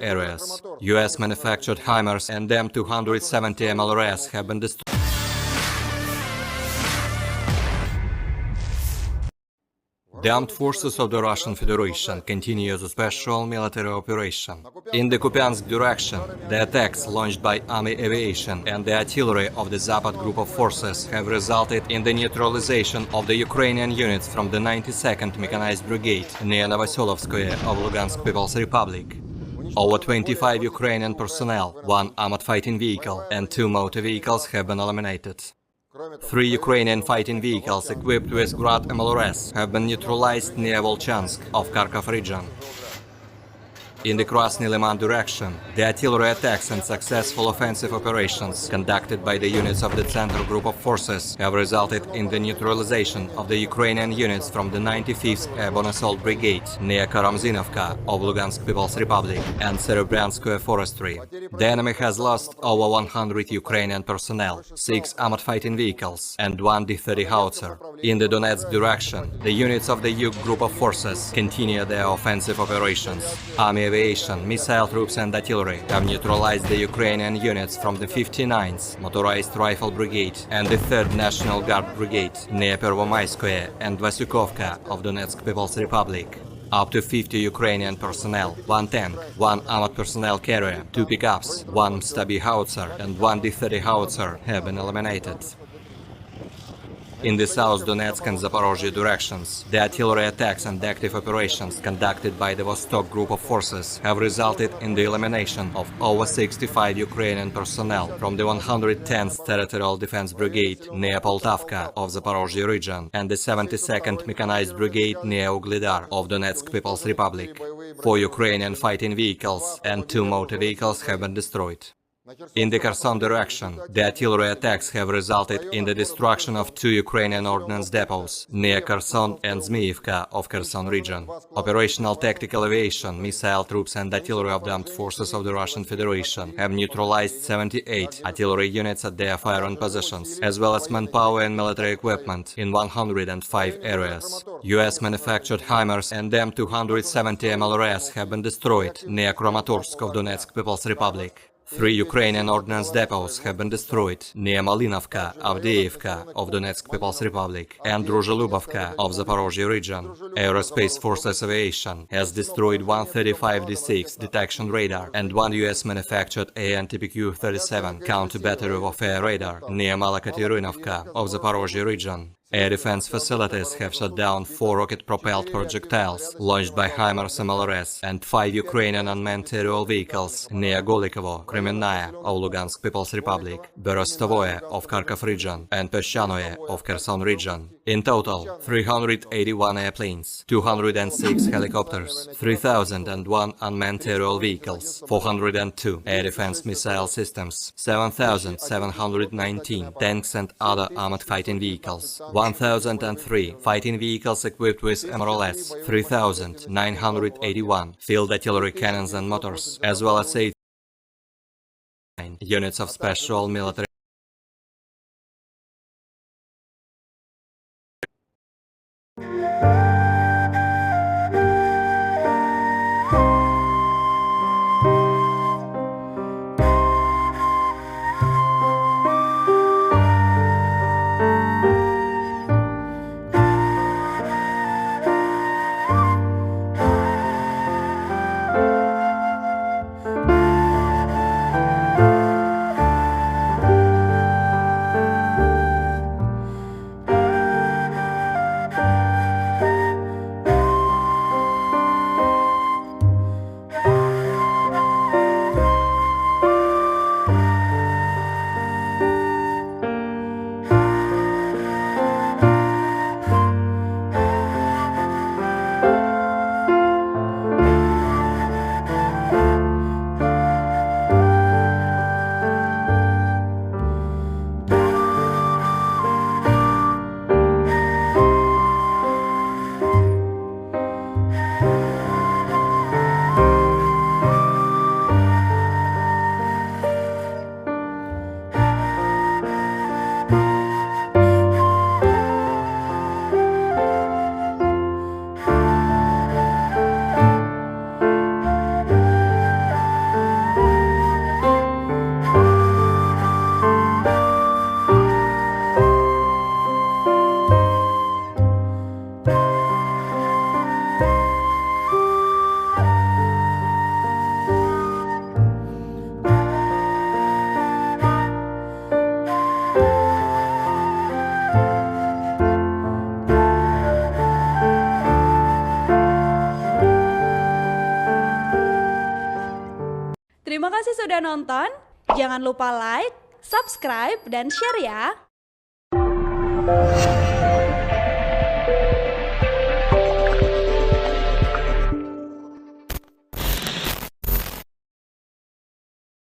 areas. US-manufactured HIMARS and M270 MLRS have been destroyed. The armed forces of the Russian Federation continue the special military operation. In the Kupiansk direction, the attacks launched by Army aviation and the artillery of the Tsentr Group of Forces have resulted in the neutralization of the Ukrainian units from the 92nd Mechanized Brigade near Novoselovskoye of Lugansk People's Republic. Over 25 Ukrainian personnel, 1 armored fighting vehicle and 2 motor vehicles have been eliminated. 3 Ukrainian fighting vehicles equipped with Grad MLRS have been neutralized near Volchansk of Kharkov region. In the Krasny Liman direction, the artillery attacks and successful offensive operations conducted by the units of the Tsentr Group of Forces have resulted in the neutralization of the Ukrainian units from the 95th Airborne Assault Brigade near Karamzinovka of Lugansk People's Republic and Serebryanskoye forestry. The enemy has lost over 100 Ukrainian personnel, 6 armored fighting vehicles and 1 D-30 howitzer. In the Donetsk direction, the units of the Yuk Group of Forces continue their offensive operations. Army aviation, missile troops and artillery have neutralized the Ukrainian units from the 59th Motorized Rifle Brigade and the 3rd National Guard Brigade near Pervomayskoye and Vasyukovka of Donetsk People's Republic. Up to 50 Ukrainian personnel, 1 tank, 1 armored personnel carrier, 2 pickups, 1 Stabi howitzer and 1 D-30 howitzer have been eliminated. In the South Donetsk and Zaporozhye directions, the artillery attacks and active operations conducted by the Vostok Group of Forces have resulted in the elimination of over 65 Ukrainian personnel from the 110th Territorial Defense Brigade near Poltavka of Zaporozhye region and the 72nd Mechanized Brigade near Uglidar of Donetsk People's Republic. 4 Ukrainian fighting vehicles and 2 motor vehicles have been destroyed. In the Kherson direction, the artillery attacks have resulted in the destruction of 2 Ukrainian ordnance depots near Kherson and Zmiyivka of Kherson region. Operational tactical aviation, missile troops and artillery of the armed forces of the Russian Federation have neutralized 78 artillery units at their firing positions, as well as manpower and military equipment in 105 areas. US-manufactured HIMARS and M270 MLRS have been destroyed near Kramatorsk of Donetsk People's Republic. 3 Ukrainian ordnance depots have been destroyed near Malinovka, Avdiivka of Donetsk People's Republic and Druzhelubovka of Zaporozhye region. Aerospace Forces Aviation has destroyed 135 D6 detection radar and 1 US-manufactured AN-TPQ-37 counter-battery warfare radar near Malakatirynovka of Zaporozhye region. Air defense facilities have shot down 4 rocket-propelled projectiles launched by HIMARS MLRS and 5 Ukrainian unmanned aerial vehicles near Golikovo, Kremenная of Lugansk People's Republic, Berostovoye of Kharkov region and Peshchanoye of Kherson region. In total, 381 airplanes, 206 helicopters, 3,001 unmanned aerial vehicles, 402 air defense missile systems, 7,719 tanks and other armored fighting vehicles, 1,003 fighting vehicles equipped with MLRS, 3,981 field artillery cannons and motors, as well as 8 units of special military sudah nonton. Jangan lupa like, subscribe, dan share ya.